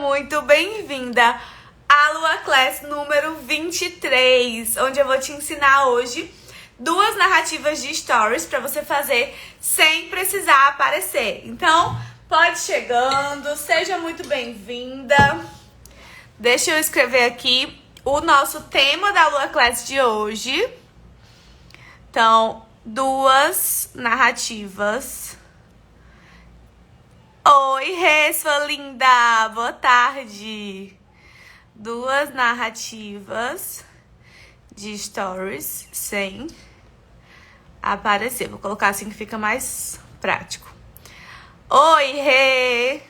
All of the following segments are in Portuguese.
Muito bem-vinda à Lua Class número 23, onde eu vou te ensinar hoje 2 narrativas de stories para você fazer sem precisar aparecer. Então, pode ir chegando, seja muito bem-vinda. Deixa eu escrever aqui o nosso tema da Lua Class de hoje. Então, 2 narrativas. Oi, Rê, sua linda! Boa tarde! 2 narrativas de stories sem aparecer. Vou colocar assim que fica mais prático. Oi, Rê!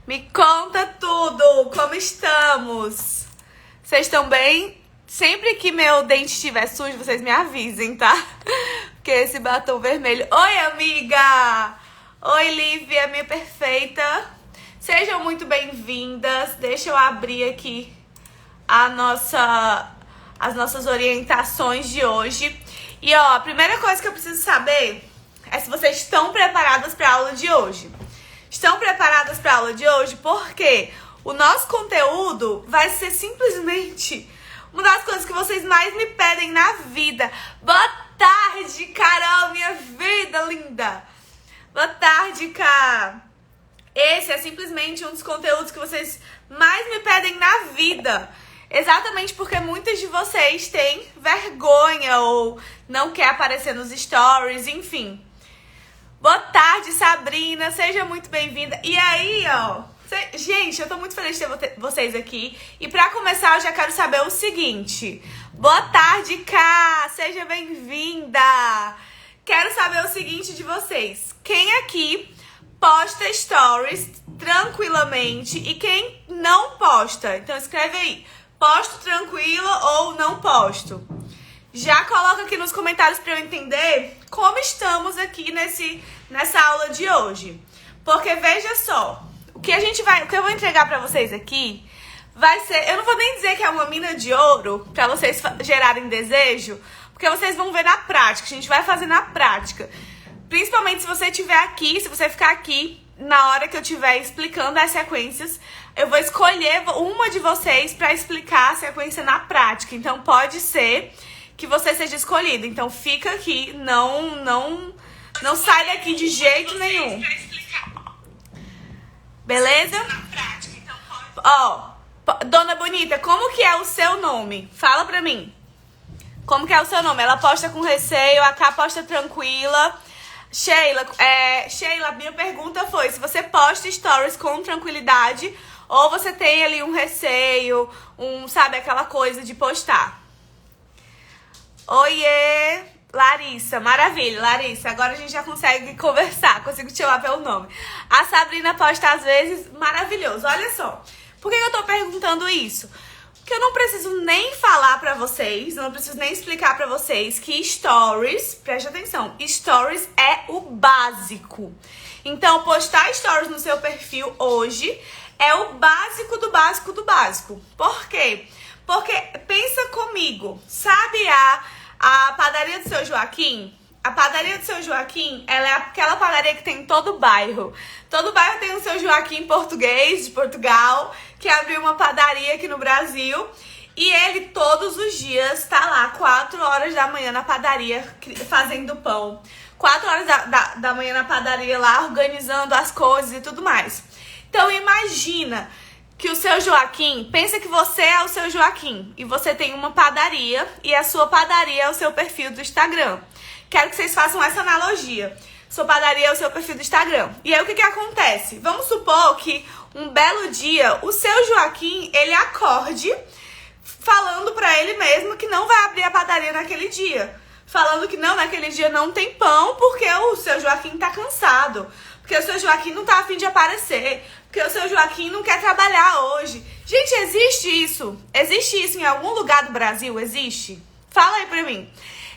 Me conta tudo! Como estamos? Vocês estão bem? Sempre que meu dente estiver sujo, vocês me avisem, tá? Porque esse batom vermelho... Oi, amiga! Oi, Lívia, minha perfeita. Sejam muito bem-vindas. Deixa eu abrir aqui as nossas orientações de hoje. E, ó, a primeira coisa que eu preciso saber é se vocês estão preparadas para a aula de hoje. Estão preparadas para a aula de hoje? Porque o nosso conteúdo vai ser simplesmente uma das coisas que vocês mais me pedem na vida. Boa tarde, Carol, minha vida linda. Boa tarde, Cá. Esse é simplesmente um dos conteúdos que vocês mais me pedem na vida. Exatamente porque muitas de vocês têm vergonha ou não quer aparecer nos stories, enfim. Boa tarde, Sabrina. Seja muito bem-vinda. E aí, ó... Gente, eu tô muito feliz de ter vocês aqui. E pra começar, eu já quero saber o seguinte. Boa tarde, Cá. Seja bem-vinda. Quero saber o seguinte de vocês. Quem aqui posta stories tranquilamente e quem não posta? Então escreve aí, posto tranquilo ou não posto. Já coloca aqui nos comentários para eu entender como estamos aqui nessa aula de hoje. Porque veja só, o que eu vou entregar para vocês aqui vai ser, eu não vou nem dizer que é uma mina de ouro para vocês gerarem desejo, porque vocês vão ver na prática, a gente vai fazer na prática. Principalmente se você estiver aqui, se você ficar aqui, na hora que eu estiver explicando as sequências, eu vou escolher uma de vocês para explicar a sequência na prática. Então pode ser que você seja escolhido. Então fica aqui, não sai daqui de jeito nenhum. Beleza? Ó, Dona Bonita, como que é o seu nome? Fala pra mim. Como que é o seu nome? Ela posta com receio, a Cá posta tranquila. Sheila, a minha pergunta foi se você posta stories com tranquilidade ou você tem ali um receio, sabe, aquela coisa de postar. Oiê, Larissa, maravilha, Larissa, agora a gente já consegue conversar, consigo te chamar pelo nome. A Sabrina posta às vezes, maravilhoso, olha só. Por que eu tô perguntando isso? Porque eu não preciso nem falar pra vocês, não preciso nem explicar pra vocês que stories, preste atenção, stories é o básico. Então, postar stories no seu perfil hoje é o básico do básico do básico. Por quê? Porque, pensa comigo, sabe a padaria do Seu Joaquim? A padaria do Seu Joaquim, ela é aquela padaria que tem em todo bairro. Todo bairro tem o Seu Joaquim português, de Portugal, que abriu uma padaria aqui no Brasil. E ele todos os dias tá lá, 4 horas da manhã na padaria, fazendo pão. 4 horas da manhã na padaria lá, organizando as coisas e tudo mais. Então imagina que o Seu Joaquim, pensa que você é o Seu Joaquim. E você tem uma padaria e a sua padaria é o seu perfil do Instagram. Quero que vocês façam essa analogia. Sua padaria é o seu perfil do Instagram. E aí o que acontece? Vamos supor que um belo dia o Seu Joaquim, ele acorde falando pra ele mesmo que não vai abrir a padaria naquele dia. Falando que não, naquele dia não tem pão porque o Seu Joaquim tá cansado. Porque o Seu Joaquim não tá a fim de aparecer. Porque o Seu Joaquim não quer trabalhar hoje. Gente, existe isso? Existe isso em algum lugar do Brasil? Existe? Fala aí pra mim.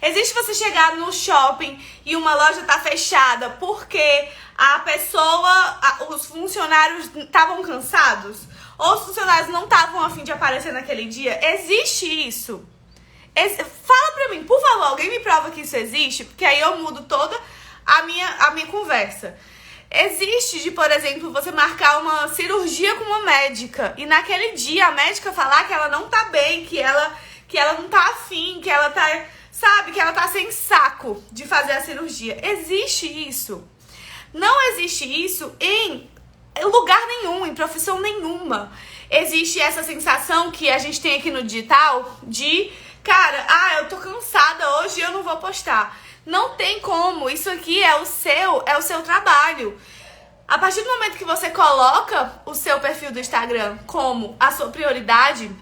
Existe você chegar no shopping e uma loja tá fechada porque os funcionários estavam cansados? Ou os funcionários não estavam a fim de aparecer naquele dia? Existe isso? Fala pra mim, por favor, alguém me prova que isso existe? Porque aí eu mudo toda a minha conversa. Existe de, por exemplo, você marcar uma cirurgia com uma médica e naquele dia a médica falar que ela não tá bem, que ela não tá afim, que ela tá, sabe, que ela tá sem saco de fazer a cirurgia. Existe isso. Não existe isso em lugar nenhum, em profissão nenhuma. Existe essa sensação que a gente tem aqui no digital de, cara, eu tô cansada hoje, eu não vou postar. Não tem como, isso aqui é o seu trabalho. A partir do momento que você coloca o seu perfil do Instagram como a sua prioridade,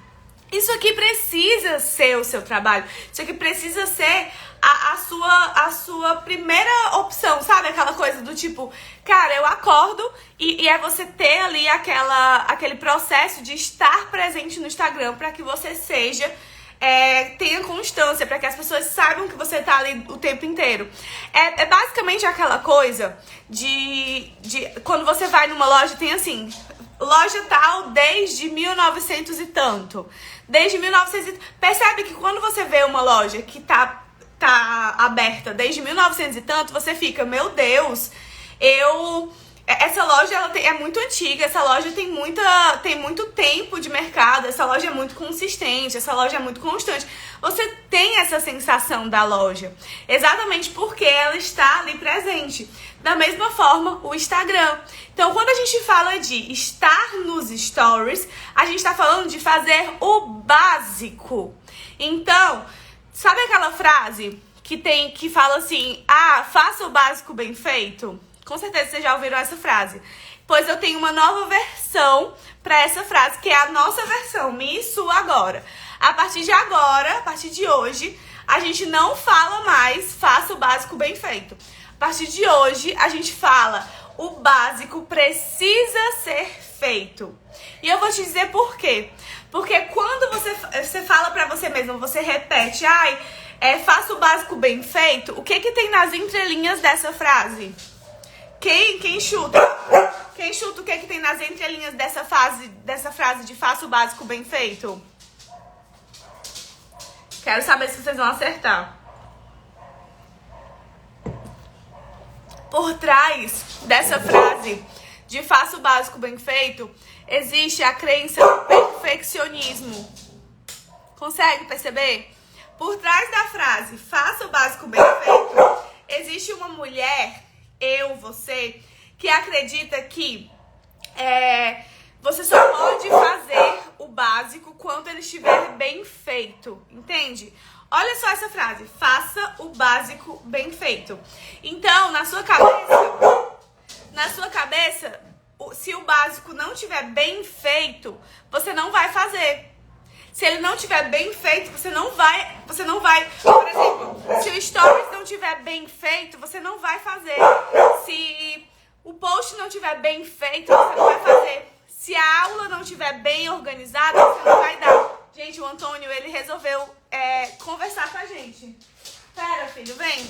isso aqui precisa ser o seu trabalho. Isso aqui precisa ser a sua primeira opção, sabe? Aquela coisa do tipo, cara, eu acordo e é você ter ali aquele processo de estar presente no Instagram para que você tenha constância, para que as pessoas saibam que você tá ali o tempo inteiro. É basicamente aquela coisa de quando você vai numa loja, tem assim, loja tal desde 1900 e tanto. Desde 1900 percebe que quando você vê uma loja que tá aberta desde 1900 e tanto, você fica, meu Deus, essa loja é muito antiga, essa loja tem muito tempo de mercado, essa loja é muito consistente, essa loja é muito constante. Você tem essa sensação da loja, exatamente porque ela está ali presente. Da mesma forma, o Instagram. Então, quando a gente fala de estar nos stories, a gente está falando de fazer o básico. Então, sabe aquela frase que fala assim, faça o básico bem feito? Com certeza vocês já ouviram essa frase. Pois eu tenho uma nova versão para essa frase, que é a nossa versão, me e sua agora. A partir de agora, a partir de hoje, a gente não fala mais faça o básico bem feito. A partir de hoje, a gente fala o básico precisa ser feito. E eu vou te dizer por quê. Porque quando você fala pra você mesmo, você repete, faça o básico bem feito, o que tem nas entrelinhas dessa frase? Quem chuta? Quem chuta o que tem nas entrelinhas dessa frase de faça o básico bem feito? Quero saber se vocês vão acertar. Por trás dessa frase de faça o básico bem feito, existe a crença no perfeccionismo. Consegue perceber? Por trás da frase faça o básico bem feito, existe uma mulher, você, que acredita que você só pode fazer o básico quando ele estiver bem feito, entende? Olha só essa frase, faça o básico bem feito. Então, na sua cabeça, se o básico não estiver bem feito, você não vai fazer. Se ele não estiver bem feito, você não vai, por exemplo, se o stories não estiver bem feito, você não vai fazer. Se o post não estiver bem feito, você não vai fazer. Se a aula não estiver bem organizada, você não vai dar. Gente, o Antônio, ele resolveu conversar com a gente. Pera, filho, vem.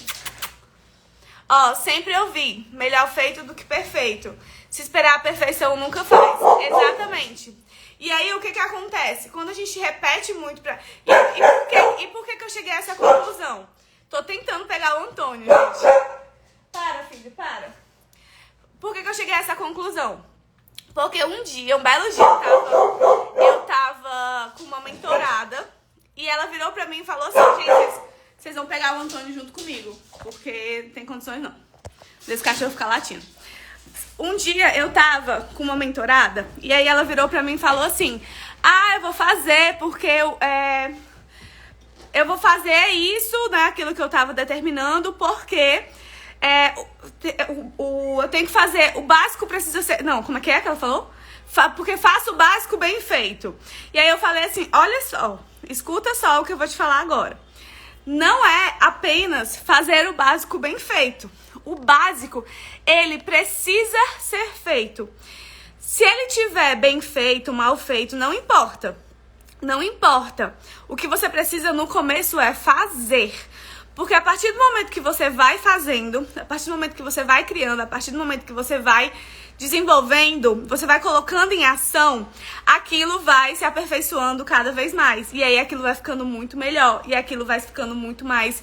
Sempre ouvi, melhor feito do que perfeito. Se esperar a perfeição, nunca faz. Exatamente. E aí, o que acontece? Quando a gente repete muito E por que eu cheguei a essa conclusão? Tô tentando pegar o Antônio, gente. Para, filho, para. Por que eu cheguei a essa conclusão? Porque um belo dia, eu tava com uma mentorada e ela virou pra mim e falou assim, gente, vocês vão pegar o Antônio junto comigo, porque não tem condições não. Desse cachorro ficar latindo. Um dia eu tava com uma mentorada e aí ela virou pra mim e falou assim, eu vou fazer porque eu vou fazer isso, né, aquilo que eu tava determinando, porque eu tenho que fazer, o básico precisa ser, não, como é que ela falou? Porque faço o básico bem feito. E aí eu falei assim, olha só, escuta só o que eu vou te falar agora. Não é apenas fazer o básico bem feito. O básico, ele precisa ser feito. Se ele tiver bem feito, mal feito, não importa. Não importa. O que você precisa no começo é fazer. Porque a partir do momento que você vai fazendo, a partir do momento que você vai criando, a partir do momento que você vai desenvolvendo, você vai colocando em ação, aquilo vai se aperfeiçoando cada vez mais. E aí aquilo vai ficando muito melhor. E aquilo vai ficando muito mais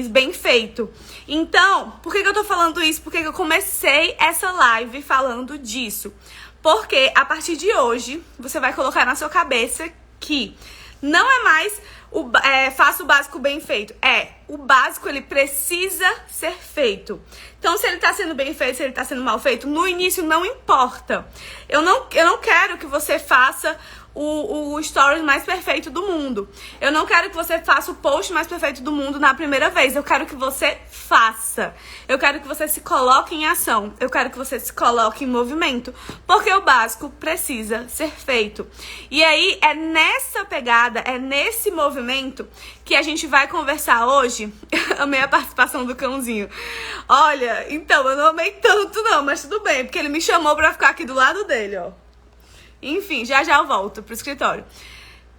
bem feito. Então, por que eu tô falando isso? Porque eu comecei essa live falando disso. Porque a partir de hoje, você vai colocar na sua cabeça que não é mais faça o básico bem feito. O básico, ele precisa ser feito. Então, se ele tá sendo bem feito, se ele tá sendo mal feito, no início não importa. Eu não quero que você faça o stories mais perfeito do mundo. Eu não quero que você faça o post mais perfeito do mundo na primeira vez. Eu quero que você faça. Eu quero que você se coloque em ação. Eu quero que você se coloque em movimento. Porque o básico precisa ser feito. E aí, é nessa pegada, é nesse movimento que a gente vai conversar hoje. Amei a participação do cãozinho. Olha, então, eu não amei tanto não, mas tudo bem. Porque ele me chamou pra ficar aqui do lado dele, ó. Enfim, já eu volto pro escritório.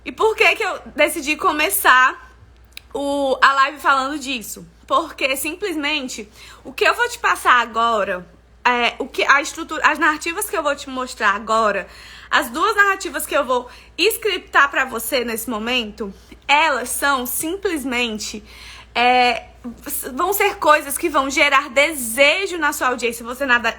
E por que eu decidi começar a live falando disso? Porque simplesmente o que eu vou te passar agora, as narrativas que eu vou te mostrar agora, as duas narrativas que eu vou scriptar pra você nesse momento, elas são simplesmente vão ser coisas que vão gerar desejo na sua audiência.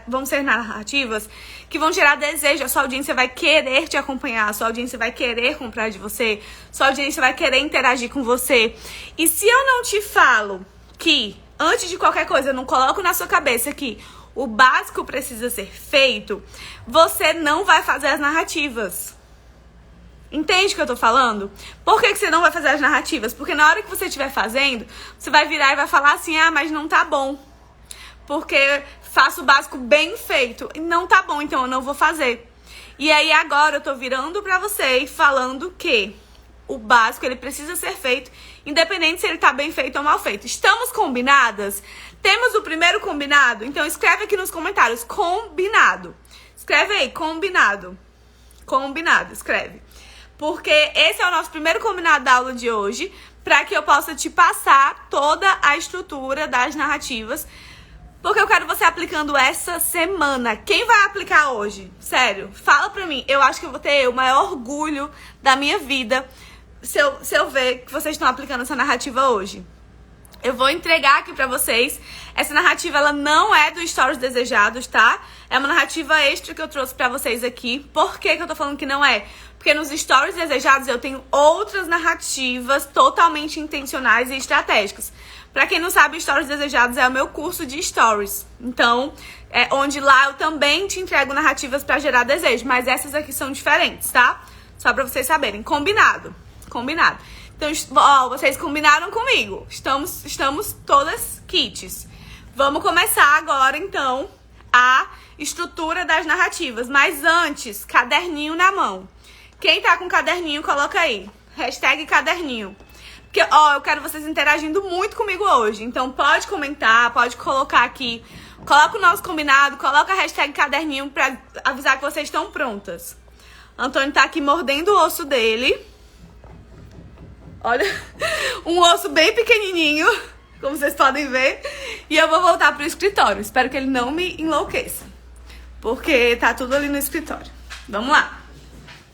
Vão ser narrativas que vão gerar desejo. A sua audiência vai querer te acompanhar, a sua audiência vai querer comprar de você, sua audiência vai querer interagir com você. E se eu não te falo que, antes de qualquer coisa, eu não coloco na sua cabeça que o básico precisa ser feito, você não vai fazer as narrativas. Entende o que eu tô falando? Por que você não vai fazer as narrativas? Porque na hora que você estiver fazendo, você vai virar e vai falar assim, mas não tá bom. Porque faço o básico bem feito. E não tá bom, então eu não vou fazer. E aí agora eu tô virando pra você e falando que o básico, ele precisa ser feito, independente se ele tá bem feito ou mal feito. Estamos combinadas? Temos o primeiro combinado? Então escreve aqui nos comentários, combinado. Escreve aí, combinado. Combinado, escreve. Porque esse é o nosso primeiro combinado da aula de hoje, para que eu possa te passar toda a estrutura das narrativas, porque eu quero você aplicando essa semana. Quem vai aplicar hoje? Sério, fala pra mim. Eu acho que eu vou ter o maior orgulho da minha vida se eu ver que vocês estão aplicando essa narrativa hoje. Eu vou entregar aqui pra vocês. Essa narrativa, ela não é do Stories Desejados, tá? É uma narrativa extra que eu trouxe pra vocês aqui. Por que eu tô falando que não é? Porque nos Stories Desejados eu tenho outras narrativas totalmente intencionais e estratégicas. Pra quem não sabe, Stories Desejados é o meu curso de Stories. Então, onde lá eu também te entrego narrativas pra gerar desejo. Mas essas aqui são diferentes, tá? Só pra vocês saberem. Combinado. Combinado. Então, vocês combinaram comigo. Estamos todas kits. Vamos começar agora, então, a estrutura das narrativas. Mas antes, caderninho na mão. Quem tá com caderninho, coloca aí. Hashtag caderninho. Porque, eu quero vocês interagindo muito comigo hoje. Então, pode comentar, pode colocar aqui. Coloca o nosso combinado, coloca a hashtag caderninho pra avisar que vocês estão prontas. Antônio tá aqui mordendo o osso dele. Olha, um osso bem pequenininho, como vocês podem ver. E eu vou voltar pro escritório. Espero que ele não me enlouqueça, porque tá tudo ali no escritório. Vamos lá.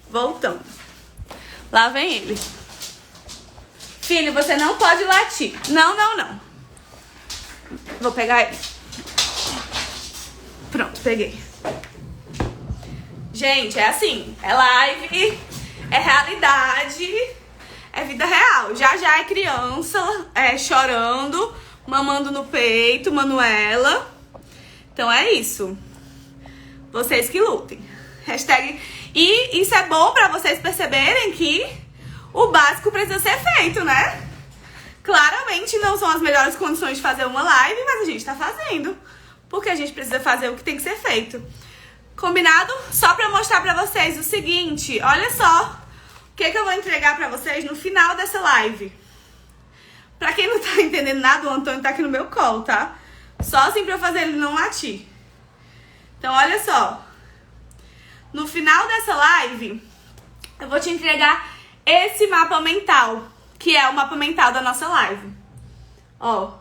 Voltando. Lá vem ele. Filho, você não pode latir. Não. Vou pegar ele. Pronto, peguei. Gente, é assim. É live, é realidade, é vida real. Já é criança, chorando, mamando no peito, Manuela. Então é isso. Vocês que lutem. Hashtag... E isso é bom pra vocês perceberem que o básico precisa ser feito, né? Claramente não são as melhores condições de fazer uma live, mas a gente tá fazendo. Porque a gente precisa fazer o que tem que ser feito. Combinado? Só pra mostrar pra vocês o seguinte, olha só o que eu vou entregar pra vocês no final dessa live. Pra quem não tá entendendo nada, o Antônio tá aqui no meu colo, tá? Só assim pra eu fazer ele não latir. Então, olha só. No final dessa live, eu vou te entregar esse mapa mental, que é o mapa mental da nossa live. Ó,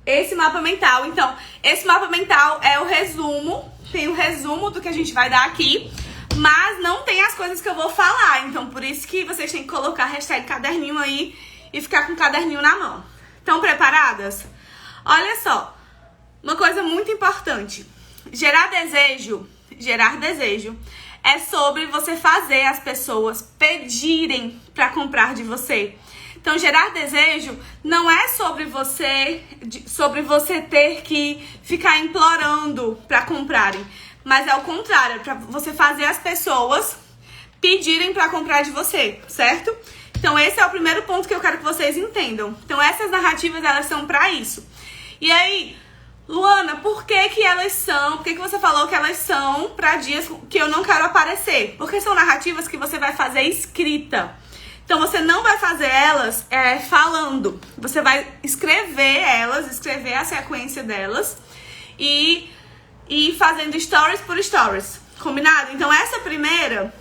esse mapa mental. Então, esse mapa mental é o resumo. Tem o resumo do que a gente vai dar aqui. Mas não tem as coisas que eu vou falar. Então, por isso que vocês têm que colocar a hashtag caderninho aí e ficar com o caderninho na mão. Estão preparadas? Olha só. Uma coisa muito importante. Gerar desejo é sobre você fazer as pessoas pedirem para comprar de você. Então, gerar desejo não é sobre você ter que ficar implorando para comprarem, mas é o contrário, é para você fazer as pessoas pedirem para comprar de você, certo? Então, esse é o primeiro ponto que eu quero que vocês entendam. Então, essas narrativas, elas são para isso. E aí, Luana, por que elas são? Por que você falou que elas são para dias que eu não quero aparecer? Porque são narrativas que você vai fazer escrita. Então, você não vai fazer elas falando. Você vai escrever elas, escrever a sequência delas e fazendo stories por stories. Combinado? Então, essa primeira,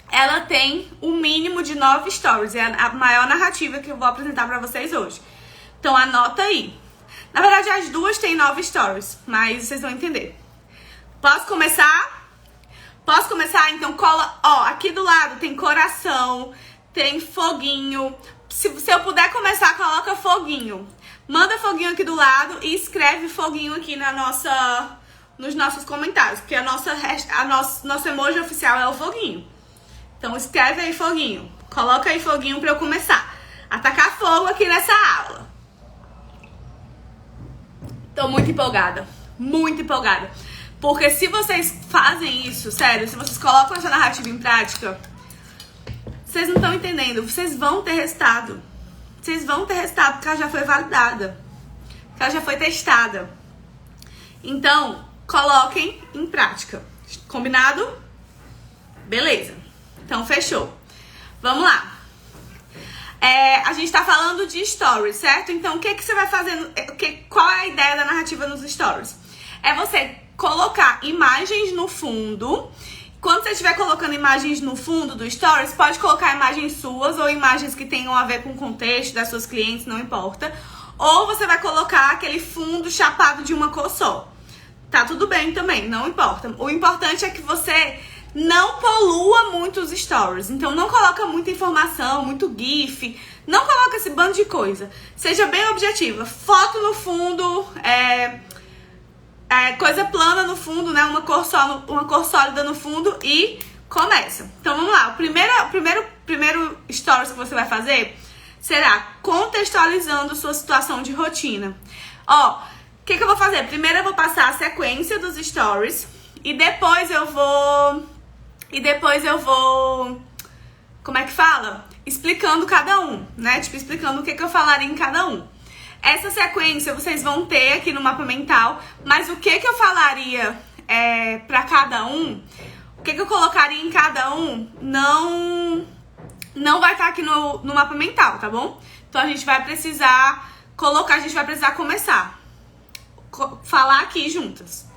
ela tem um mínimo de 9 stories. É a maior narrativa que eu vou apresentar pra vocês hoje. Então, anota aí. Na verdade, as duas têm 9 stories, mas vocês vão entender. Posso começar? Posso começar? Então, cola... Ó, aqui do lado tem coração, tem foguinho. Se eu puder começar, coloca foguinho. Manda foguinho aqui do lado e escreve foguinho aqui nos nossos comentários. Porque nosso emoji oficial é o foguinho. Então, escreve aí foguinho. Coloca aí foguinho pra eu começar a tacar fogo aqui nessa aula. Tô muito empolgada. Muito empolgada. Porque se vocês fazem isso, sério, se vocês colocam essa narrativa em prática, vocês não estão entendendo. Vocês vão ter resultado. Vocês vão ter resultado porque ela já foi validada. Porque ela já foi testada. Então, coloquem em prática. Combinado? Beleza. Então, fechou. Vamos lá. A gente tá falando de stories, certo? Então, o que você vai fazendo? Qual é a ideia da narrativa nos stories? É você colocar imagens no fundo. Quando você estiver colocando imagens no fundo do stories, pode colocar imagens suas ou imagens que tenham a ver com o contexto das suas clientes, não importa. Ou você vai colocar aquele fundo chapado de uma cor só. Tá tudo bem também, não importa. O importante é que você não polua muito os stories. Então, não coloca muita informação, muito gif. Não coloca esse bando de coisa. Seja bem objetiva. Foto no fundo, coisa plana no fundo, né? Uma cor sólida no fundo e começa. Então, vamos lá. O primeiro stories que você vai fazer será contextualizando sua situação de rotina. Ó, o que eu vou fazer? Primeiro eu vou passar a sequência dos stories e depois eu vou... Como é que fala? Explicando cada um, né? Tipo, explicando o que eu falaria em cada um. Essa sequência vocês vão ter aqui no mapa mental, mas o que eu falaria pra cada um, o que eu colocaria em cada um, não vai estar aqui no mapa mental, tá bom? Então a gente vai precisar colocar, a gente vai precisar começar. Falar aqui juntas.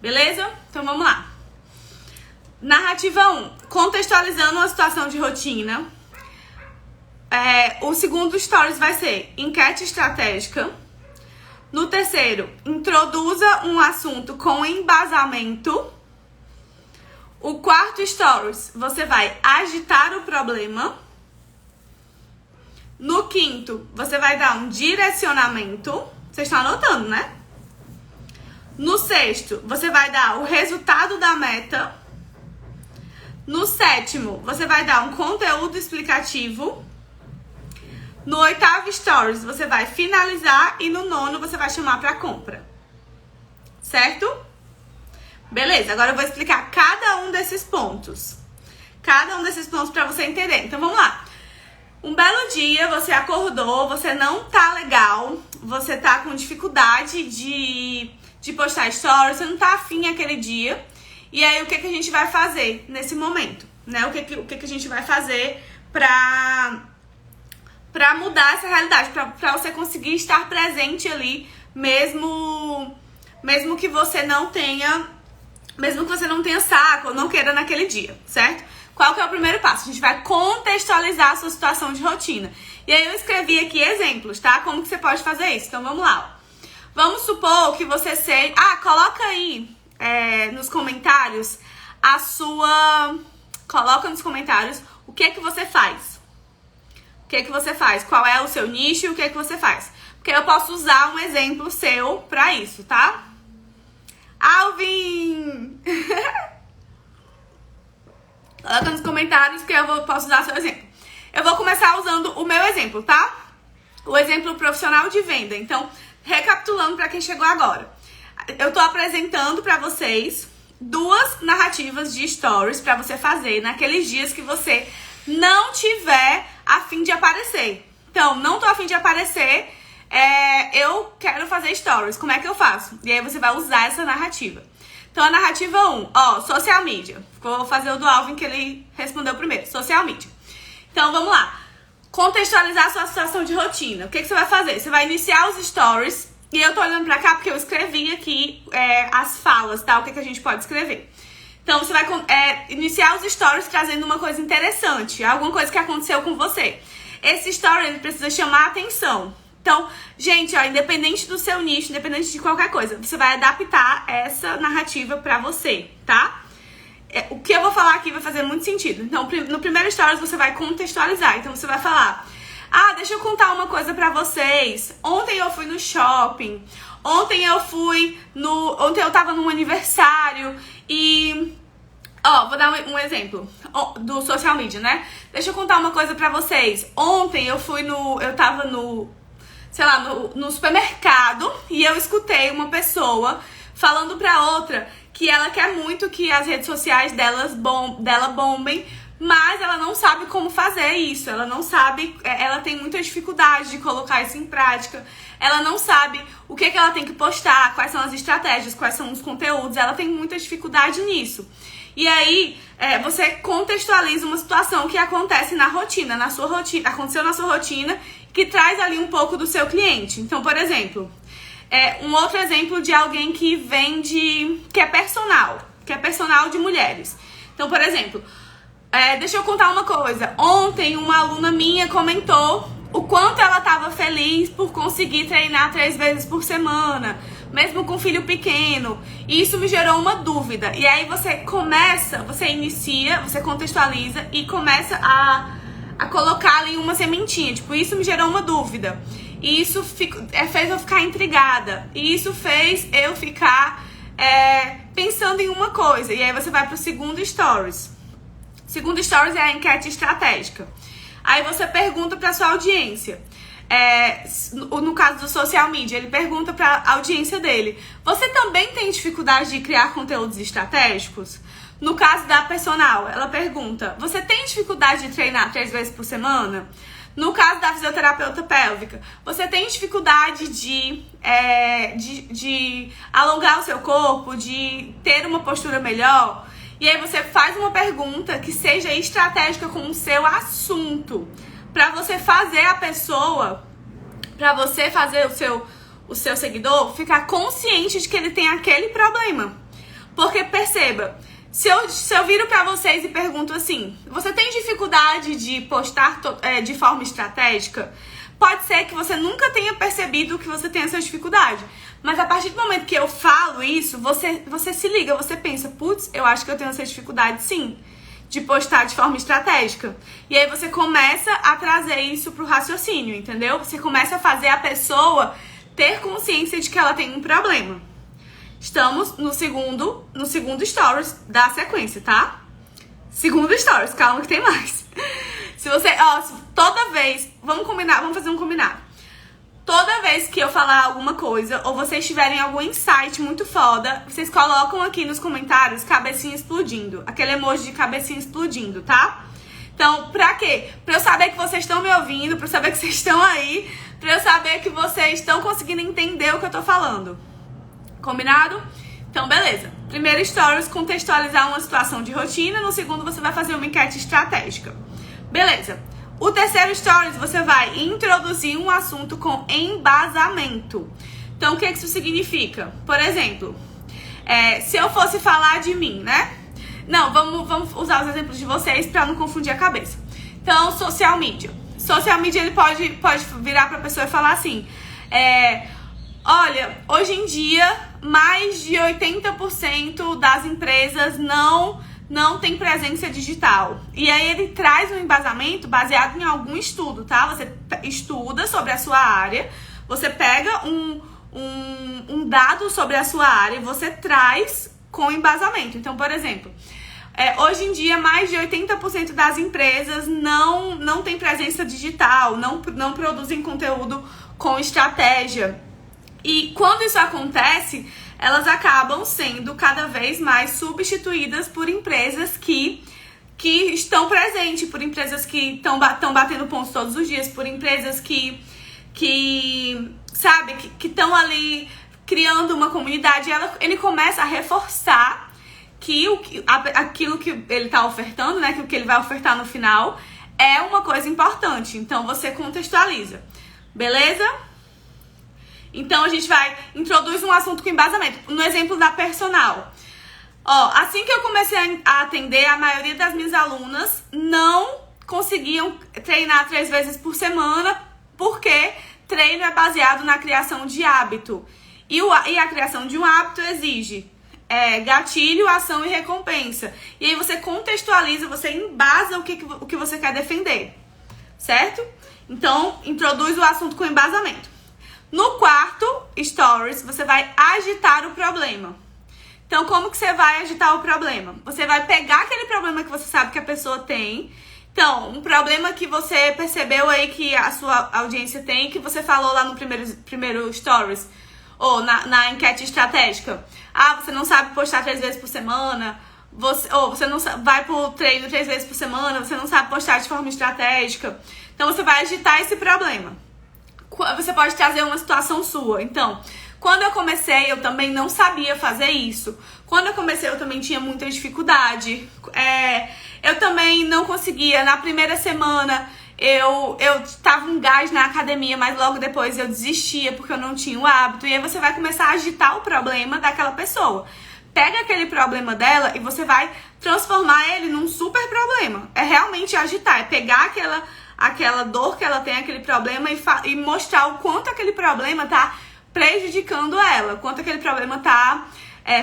Beleza? Então vamos lá. Narrativa 1. Contextualizando uma situação de rotina. O segundo stories vai ser enquete estratégica. No terceiro, introduza um assunto com embasamento. O quarto stories, você vai agitar o problema. No quinto, você vai dar um direcionamento. Vocês estão anotando, né? No sexto, você vai dar o resultado da meta. No sétimo, você vai dar um conteúdo explicativo. No oitavo stories, você vai finalizar. E no nono, você vai chamar para compra. Certo? Beleza, agora eu vou explicar cada um desses pontos. Cada um desses pontos para você entender. Então, vamos lá. Um belo dia, você acordou, você não tá legal, você tá com dificuldade de postar stories, você não tá afim aquele dia. E aí, o que a gente vai fazer nesse momento? Né? O que a gente vai fazer pra mudar essa realidade, pra você conseguir estar presente ali, mesmo que você não tenha saco ou não queira naquele dia, certo? Qual que é o primeiro passo? A gente vai contextualizar a sua situação de rotina. E aí eu escrevi aqui exemplos, tá? Como que você pode fazer isso? Então vamos lá. Vamos supor que você seja... coloca aí nos comentários a sua... Coloca nos comentários o que é que você faz. O que é que você faz? Qual é o seu nicho e o que é que você faz? Porque eu posso usar um exemplo seu pra isso, tá? Alvin! Coloca nos comentários que eu posso usar seu exemplo. Eu vou começar usando o meu exemplo, tá? O exemplo profissional de venda. Então, recapitulando pra quem chegou agora. Eu tô apresentando pra vocês 2 narrativas de stories pra você fazer naqueles dias que você não tiver a fim de aparecer. Então, não tô a fim de aparecer, eu quero fazer stories. Como é que eu faço? E aí você vai usar essa narrativa. Então, a narrativa 1, social media. Vou fazer o do Alvin, que ele respondeu primeiro. Social media. Então, vamos lá. Contextualizar a sua situação de rotina. O que você vai fazer? Você vai iniciar os stories. E eu tô olhando pra cá porque eu escrevi aqui as falas, tá? O que a gente pode escrever. Então, você vai iniciar os stories trazendo uma coisa interessante. Alguma coisa que aconteceu com você. Esse story, ele precisa chamar a atenção. Então, gente, independente do seu nicho, independente de qualquer coisa, você vai adaptar essa narrativa pra você, tá? O que eu vou falar aqui vai fazer muito sentido. Então, no primeiro stories, você vai contextualizar. Então, você vai falar... deixa eu contar uma coisa pra vocês. Ontem eu fui no shopping. Ontem eu tava num aniversário e... vou dar um exemplo do social media, né? Deixa eu contar uma coisa pra vocês. Ontem eu tava no supermercado e eu escutei uma pessoa falando pra outra que ela quer muito que as redes sociais dela bombem, mas ela não sabe como fazer isso, ela não sabe, ela tem muita dificuldade de colocar isso em prática, ela não sabe o que ela tem que postar, quais são as estratégias, quais são os conteúdos, ela tem muita dificuldade nisso. E aí, você contextualiza uma situação que acontece na rotina, aconteceu na sua rotina, que traz ali um pouco do seu cliente. Então, por exemplo, um outro exemplo de alguém que vende, que é personal de mulheres. Então, por exemplo, deixa eu contar uma coisa. Ontem, uma aluna minha comentou o quanto ela estava feliz por conseguir treinar 3 vezes por semana, mesmo com filho pequeno. E isso me gerou uma dúvida. E aí você inicia, você contextualiza e começa a colocar ali uma sementinha. Tipo, isso me gerou uma dúvida. E isso fez eu ficar intrigada. E isso fez eu ficar pensando em uma coisa. E aí você vai pro segundo stories. Segundo stories é a enquete estratégica. Aí você pergunta pra sua audiência. No caso do social media, ele pergunta pra audiência dele: você também tem dificuldade de criar conteúdos estratégicos? No caso da personal, ela pergunta: você tem dificuldade de treinar 3 vezes por semana? No caso da fisioterapeuta pélvica, você tem dificuldade de alongar o seu corpo, de ter uma postura melhor? E aí você faz uma pergunta que seja estratégica com o seu assunto, pra você fazer a pessoa, pra você fazer o seu seguidor ficar consciente de que ele tem aquele problema. Porque perceba, se eu viro pra vocês e pergunto assim: você tem dificuldade de postar de forma estratégica? Pode ser que você nunca tenha percebido que você tem essa dificuldade. Mas a partir do momento que eu falo isso, você se liga, você pensa: putz, eu acho que eu tenho essa dificuldade sim, de postar de forma estratégica. E aí você começa a trazer isso pro raciocínio, entendeu? Você começa a fazer a pessoa ter consciência de que ela tem um problema. Estamos no segundo stories da sequência, tá? Segundo stories, calma que tem mais. Se você, toda vez, vamos fazer um combinado. Toda vez que eu falar alguma coisa, ou vocês tiverem algum insight muito foda, vocês colocam aqui nos comentários cabecinha explodindo. Aquele emoji de cabecinha explodindo, tá? Então, pra quê? Pra eu saber que vocês estão me ouvindo, pra eu saber que vocês estão aí, pra eu saber que vocês estão conseguindo entender o que eu tô falando. Combinado? Então, beleza. Primeiro stories, contextualizar uma situação de rotina. No segundo, você vai fazer uma enquete estratégica. Beleza. O terceiro stories, você vai introduzir um assunto com embasamento. Então, o que isso significa? Por exemplo, se eu fosse falar de mim, né? Não, vamos usar os exemplos de vocês pra não confundir a cabeça. Então, social media. Social media, ele pode virar pra pessoa e falar assim, olha, hoje em dia, mais de 80% das empresas não tem presença digital. E aí ele traz um embasamento baseado em algum estudo, tá? Você estuda sobre a sua área, você pega um dado sobre a sua área e você traz com embasamento. Então, por exemplo, hoje em dia, mais de 80% das empresas não tem presença digital, não produzem conteúdo com estratégia. E quando isso acontece, elas acabam sendo cada vez mais substituídas por empresas que estão presentes, por empresas que estão batendo pontos todos os dias, por empresas que estão ali criando uma comunidade. Ele começa a reforçar aquilo que ele está ofertando, né, que o que ele vai ofertar no final é uma coisa importante. Então você contextualiza, beleza? Então a gente introduz um assunto com embasamento. No exemplo da personal, assim que eu comecei a atender, a maioria das minhas alunas não conseguiam treinar 3 vezes por semana, porque treino é baseado na criação de hábito. E a criação de um hábito exige gatilho, ação e recompensa. E aí você contextualiza, você embasa o que você quer defender, certo? Então, introduz o assunto com embasamento. No quarto stories, você vai agitar o problema. Então, como que você vai agitar o problema? Você vai pegar aquele problema que você sabe que a pessoa tem. Então, um problema que você percebeu aí que a sua audiência tem, que você falou lá no primeiro stories, ou na enquete estratégica. Você não sabe postar 3 vezes por semana, você não vai pro treino 3 vezes por semana, você não sabe postar de forma estratégica. Então, você vai agitar esse problema. Você pode trazer uma situação sua. Então, quando eu comecei, eu também não sabia fazer isso. Quando eu comecei, eu também tinha muita dificuldade. Eu também não conseguia. Na primeira semana, eu tava um gás na academia, mas logo depois eu desistia porque eu não tinha o hábito. E aí você vai começar a agitar o problema daquela pessoa. Pega aquele problema dela e você vai transformar ele num super problema. É realmente agitar, é pegar aquela dor que ela tem, aquele problema, e mostrar o quanto aquele problema tá prejudicando ela, o quanto aquele problema tá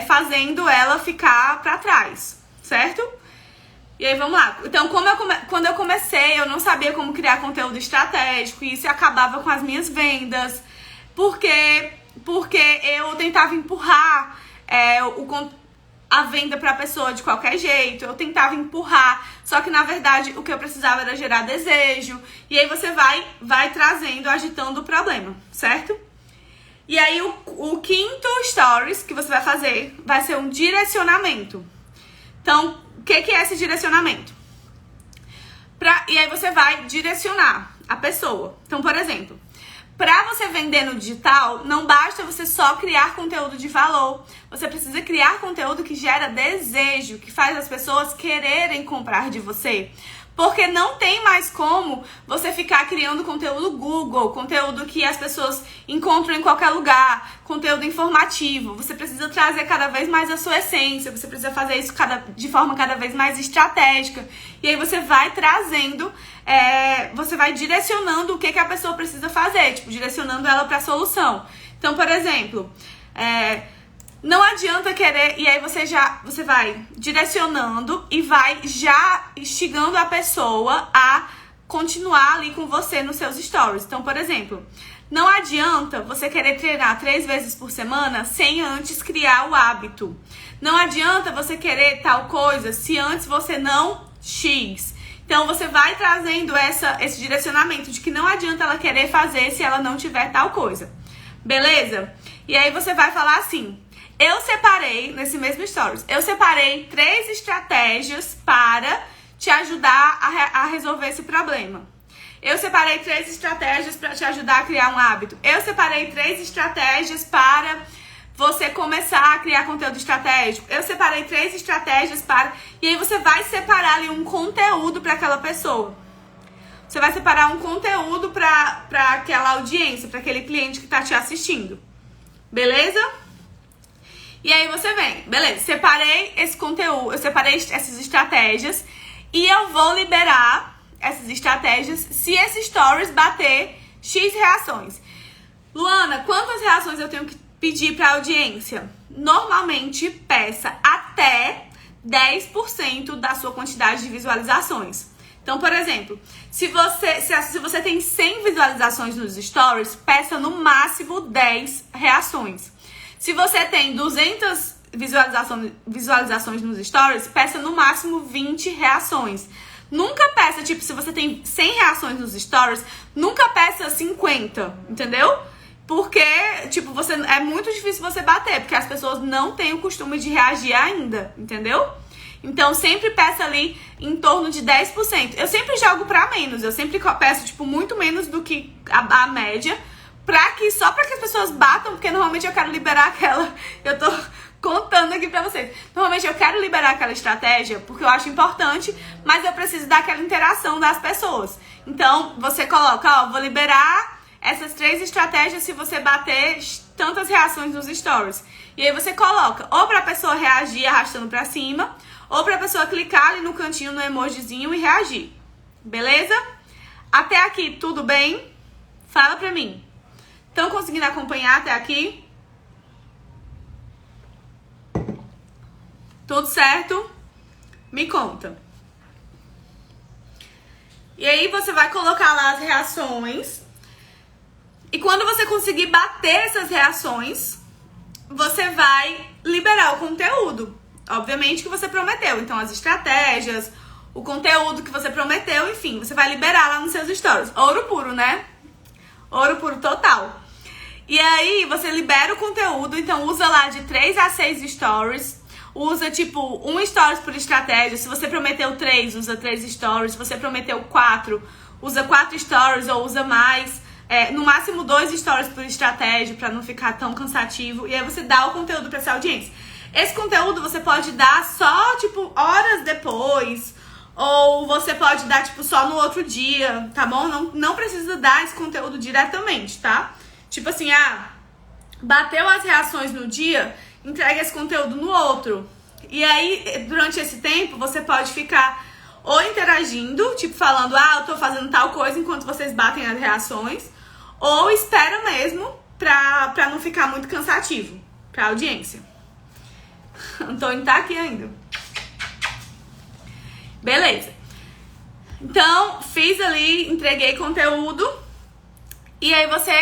fazendo ela ficar pra trás, certo? E aí vamos lá. Então, quando eu comecei, eu não sabia como criar conteúdo estratégico, e isso acabava com as minhas vendas, porque eu tentava empurrar a venda pra pessoa de qualquer jeito, eu tentava empurrar, só que na verdade o que eu precisava era gerar desejo, e aí você vai trazendo, agitando o problema, certo? E aí o quinto stories que você vai fazer vai ser um direcionamento. Então, o que é esse direcionamento? E aí você vai direcionar a pessoa. Então, por exemplo, para você vender no digital, não basta você só criar conteúdo de valor. Você precisa criar conteúdo que gera desejo, que faz as pessoas quererem comprar de você. Porque não tem mais como você ficar criando conteúdo Google, conteúdo que as pessoas encontram em qualquer lugar, conteúdo informativo. Você precisa trazer cada vez mais a sua essência, você precisa fazer isso de forma cada vez mais estratégica. E aí você vai trazendo, você vai direcionando o que a pessoa precisa fazer, tipo, direcionando ela para a solução. Então, por exemplo, não adianta querer, e aí você vai direcionando e vai já instigando a pessoa a continuar ali com você nos seus stories. Então, por exemplo, não adianta você querer treinar 3 vezes por semana sem antes criar o hábito. Não adianta você querer tal coisa se antes você não X. Então, você vai trazendo esse direcionamento de que não adianta ela querer fazer se ela não tiver tal coisa. Beleza? E aí você vai falar assim: eu separei, nesse mesmo stories, eu separei 3 estratégias para te ajudar a resolver esse problema. Eu separei 3 estratégias para te ajudar a criar um hábito. Eu separei 3 estratégias para você começar a criar conteúdo estratégico. Eu separei 3 estratégias para... E aí você vai separar ali um conteúdo para aquela pessoa. Você vai separar um conteúdo para aquela audiência, para aquele cliente que está te assistindo. Beleza? E aí você vem, beleza, separei esse conteúdo, eu separei essas estratégias e eu vou liberar essas estratégias se esse stories bater X reações. Luana, quantas reações eu tenho que pedir para a audiência? Normalmente, peça até 10% da sua quantidade de visualizações. Então, por exemplo, se você tem 100 visualizações nos stories, peça no máximo 10 reações. Se você tem 200 visualizações nos stories, peça no máximo 20 reações. Nunca peça, tipo, se você tem 100 reações nos stories, nunca peça 50, entendeu? Porque, tipo, é muito difícil você bater, porque as pessoas não têm o costume de reagir ainda, entendeu? Então, sempre peça ali em torno de 10%. Eu sempre jogo pra menos, eu sempre peço, tipo, muito menos do que a média, só pra que as pessoas batam, porque normalmente eu quero liberar aquela... Eu tô contando aqui pra vocês. Normalmente eu quero liberar aquela estratégia, porque eu acho importante, mas eu preciso dar aquela interação das pessoas. Então, você coloca, ó, vou liberar essas 3 estratégias se você bater tantas reações nos stories. E aí você coloca ou pra pessoa reagir arrastando pra cima, ou pra pessoa clicar ali no cantinho no emojizinho e reagir. Beleza? Até aqui, tudo bem? Fala pra mim. Estão conseguindo acompanhar até aqui? Tudo certo? Me conta. E aí você vai colocar lá as reações. E quando você conseguir bater essas reações, você vai liberar o conteúdo. Obviamente que você prometeu. Então, as estratégias, o conteúdo que você prometeu, enfim, você vai liberar lá nos seus stories. Ouro puro, né? Ouro puro total. E aí, você libera o conteúdo. Então, usa lá de 3 a 6 stories. Usa, tipo, 1 stories por estratégia. Se você prometeu 3, usa 3 stories. Se você prometeu 4, usa 4 stories ou usa mais. No máximo 2 stories por estratégia, pra não ficar tão cansativo. E aí você dá o conteúdo pra essa audiência. Esse conteúdo você pode dar só, tipo, horas depois. Ou você pode dar, tipo, só no outro dia, tá bom? Não precisa dar esse conteúdo diretamente, tá? Tipo assim, bateu as reações no dia, entrega esse conteúdo no outro. E aí, durante esse tempo, você pode ficar ou interagindo, tipo, falando, eu tô fazendo tal coisa enquanto vocês batem as reações. Ou espera mesmo pra não ficar muito cansativo pra audiência. Antônio tá aqui ainda. Beleza. Então, fiz ali, entreguei conteúdo. E aí você,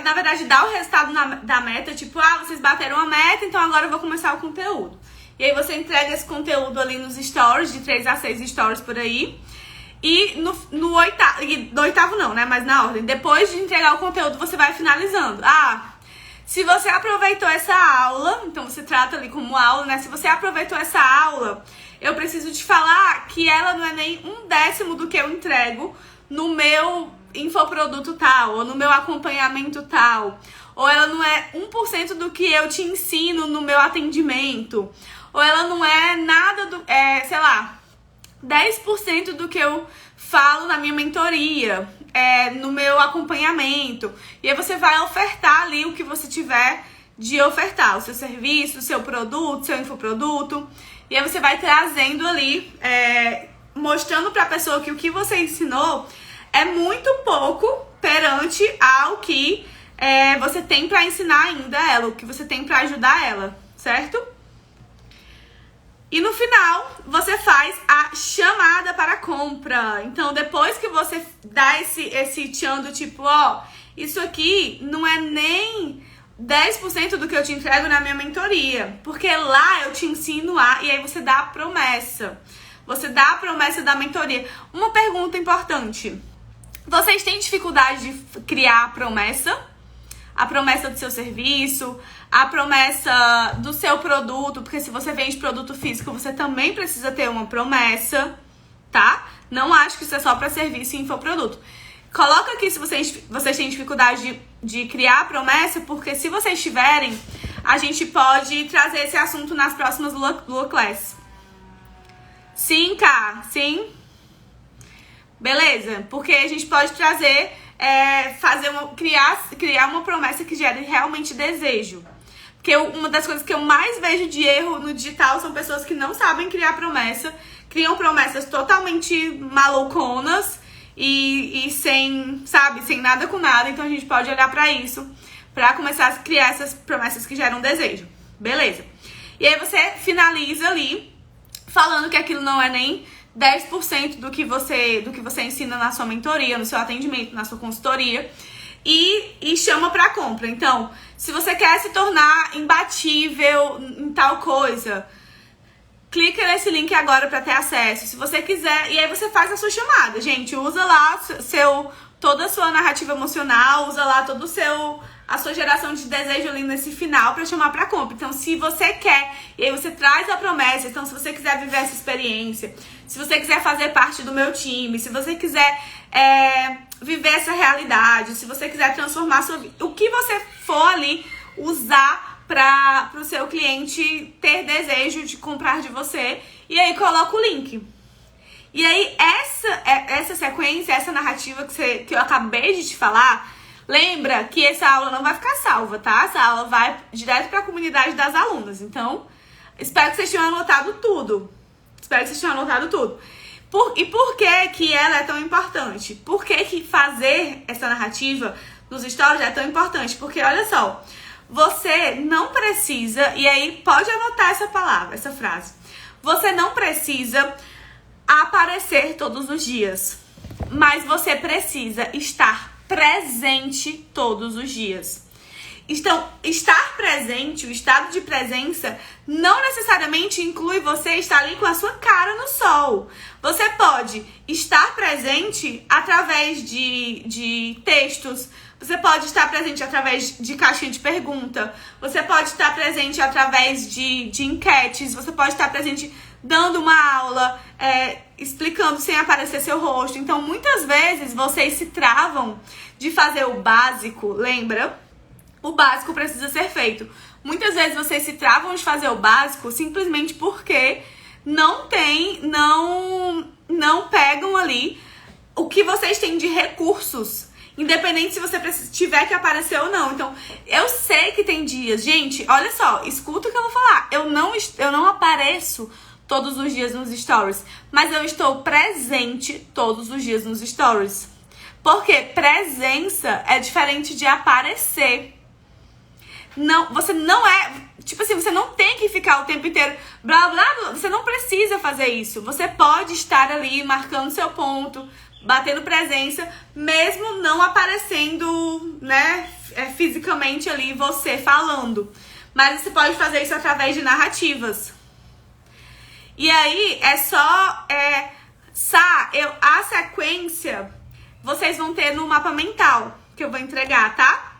na verdade, dá o resultado da meta. Tipo, vocês bateram a meta, então agora eu vou começar o conteúdo. E aí você entrega esse conteúdo ali nos stories, de 3 a 6 stories por aí. E no oitavo não, né? Mas na ordem. Depois de entregar o conteúdo, você vai finalizando. Se você aproveitou essa aula, então você trata ali como aula, né? Se você aproveitou essa aula, eu preciso te falar que ela não é nem 1/10 do que eu entrego no meu infoproduto tal, ou no meu acompanhamento tal. Ou ela não é 1% do que eu te ensino no meu atendimento. Ou ela não é nada do, 10% do que eu falo na minha mentoria, no meu acompanhamento. E aí você vai ofertar ali o que você tiver de ofertar, o seu serviço, o seu produto, seu infoproduto. E aí você vai trazendo ali, mostrando pra pessoa que o que você ensinou é muito pouco perante ao que você tem pra ensinar ainda ela, o que você tem pra ajudar ela, certo? E no final, você faz a chamada para compra. Então, depois que você dá esse tchan do tipo, isso aqui não é nem 10% do que eu te entrego na minha mentoria. Porque lá eu te ensino e aí você dá a promessa. Você dá a promessa da mentoria. Uma pergunta importante. Vocês têm dificuldade de criar a promessa? A promessa do seu serviço, a promessa do seu produto, porque se você vende produto físico, você também precisa ter uma promessa, tá? Não acho que isso é só para serviço e infoproduto. Coloca aqui se vocês têm dificuldade de criar a promessa, porque se vocês tiverem, a gente pode trazer esse assunto nas próximas Lua Class. Sim, Cá, sim? Beleza? Porque a gente pode trazer... criar uma promessa que gere realmente desejo. uma das coisas que eu mais vejo de erro no digital são pessoas que não sabem criar promessa, criam promessas totalmente maluconas e sem, sabe, sem nada com nada. Então a gente pode olhar pra isso, pra começar a criar essas promessas que geram desejo. Beleza. E aí você finaliza ali falando que aquilo não é nem 10% do que você ensina na sua mentoria, no seu atendimento, na sua consultoria. E chama pra compra. Então, se você quer se tornar imbatível em tal coisa, clica nesse link agora pra ter acesso. Se você quiser, e aí você faz a sua chamada. Gente, usa lá toda a sua narrativa emocional, usa lá a sua geração de desejo ali nesse final pra chamar pra compra. Então, se você quer, e aí você traz a promessa. Então, se você quiser viver essa experiência, se você quiser fazer parte do meu time, se você quiser viver essa realidade, se você quiser transformar a sua vida, o que você for ali usar para o seu cliente ter desejo de comprar de você, e aí coloca o link. E aí essa sequência, essa narrativa que eu acabei de te falar, lembra que essa aula não vai ficar salva, tá? Essa aula vai direto para a comunidade das alunas. Então, espero que vocês tenham anotado tudo. E por que ela é tão importante? Por que fazer essa narrativa nos stories é tão importante? Porque, olha só, você não precisa, e aí pode anotar essa frase. Você não precisa aparecer todos os dias, mas você precisa estar presente todos os dias. Então, estar presente, o estado de presença, não necessariamente inclui você estar ali com a sua cara no sol. Você pode estar presente através de textos, você pode estar presente através de caixinha de pergunta, você pode estar presente através de enquetes, você pode estar presente dando uma aula, explicando sem aparecer seu rosto. Então, muitas vezes, vocês se travam de fazer o básico, lembra? O básico precisa ser feito. Muitas vezes vocês se travam de fazer o básico simplesmente porque não pegam ali o que vocês têm de recursos, independente se você tiver que aparecer ou não. Então, eu sei que tem dias, gente, olha só, escuta o que eu vou falar. Eu não apareço todos os dias nos stories, mas eu estou presente todos os dias nos stories. Porque presença é diferente de aparecer. Não, você não tipo assim, você não tem que ficar o tempo inteiro blá, blá, blá, você não precisa fazer isso. Você pode estar ali marcando seu ponto, batendo presença, mesmo não aparecendo, né, fisicamente ali você falando. Mas você pode fazer isso através de narrativas. E aí, é só a sequência vocês vão ter no mapa mental, que eu vou entregar, tá?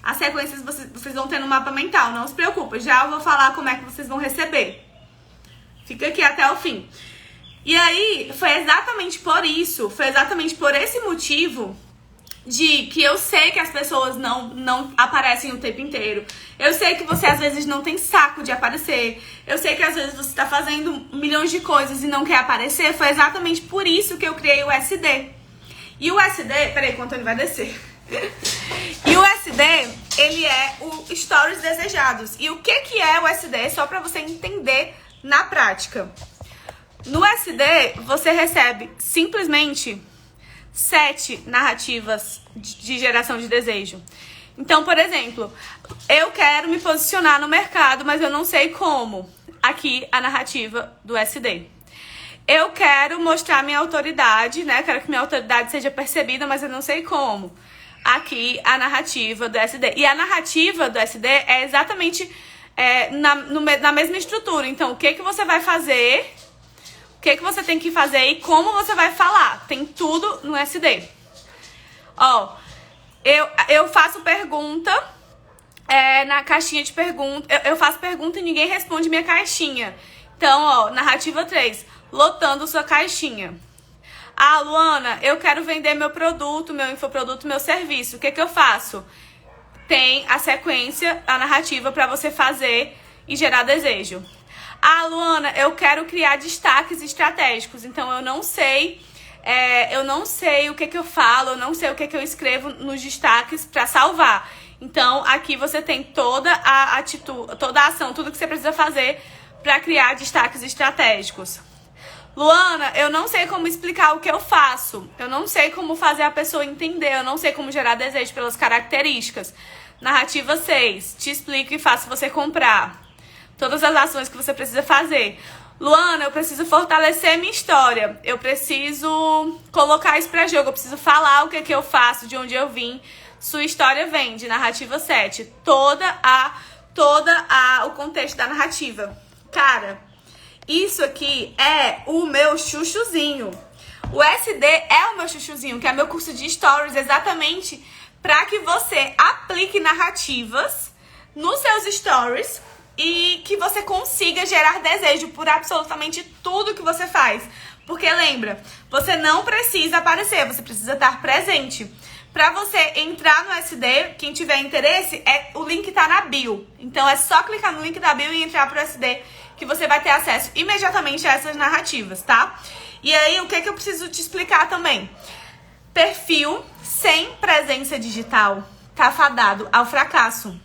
As sequências vocês vão ter no mapa mental, não se preocupa. Já eu vou falar como é que vocês vão receber. Fica aqui até o fim. E aí, foi exatamente por esse motivo que eu sei que as pessoas não aparecem o tempo inteiro. Eu sei que você às vezes não tem saco de aparecer. Eu sei que às vezes você tá fazendo milhões de coisas e não quer aparecer. Foi exatamente por isso que eu criei o SD. E o SD... Peraí, que o Antônio vai descer. E o SD, ele é o Stories Desejados. E o que é o SD? Só pra você entender na prática. No SD, você recebe simplesmente 7 narrativas de geração de desejo. Então, por exemplo, eu quero me posicionar no mercado, mas eu não sei como. Aqui, a narrativa do SD. Eu quero mostrar minha autoridade, né? Quero que minha autoridade seja percebida, mas eu não sei como. Aqui, a narrativa do SD. E a narrativa do SD é exatamente na mesma estrutura. Então, o que você vai fazer, o que você tem que fazer e como você vai falar. Tem tudo no SD. Ó, eu faço pergunta na caixinha de pergunta. Eu faço pergunta e ninguém responde minha caixinha. Então, ó, narrativa 3. Lotando sua caixinha. Ah, Luana, eu quero vender meu produto, meu infoproduto, meu serviço. O que eu faço? Tem a sequência, a narrativa para você fazer e gerar desejo. Ah, Luana, eu quero criar destaques estratégicos. Então, eu não sei o que eu falo, eu não sei o que eu escrevo nos destaques para salvar. Então, aqui você tem toda a atitude, toda a ação, tudo que você precisa fazer para criar destaques estratégicos. Luana, eu não sei como explicar o que eu faço. Eu não sei como fazer a pessoa entender. Eu não sei como gerar desejo pelas características. Narrativa 6. Te explico e faço você comprar. Todas as ações que você precisa fazer. Luana, eu preciso fortalecer minha história. Eu preciso colocar isso pra jogo. Eu preciso falar o que eu faço, de onde eu vim. Sua história vem, de narrativa 7. O contexto da narrativa. Cara, isso aqui é o meu chuchuzinho. O SD é o meu chuchuzinho, que é meu curso de stories, exatamente para que você aplique narrativas nos seus stories e que você consiga gerar desejo por absolutamente tudo que você faz. Porque lembra, você não precisa aparecer, você precisa estar presente. Para você entrar no SD, quem tiver interesse, o link tá na bio. Então é só clicar no link da bio e entrar pro SD que você vai ter acesso imediatamente a essas narrativas, tá? E aí, o que eu preciso te explicar também? Perfil sem presença digital tá fadado ao fracasso.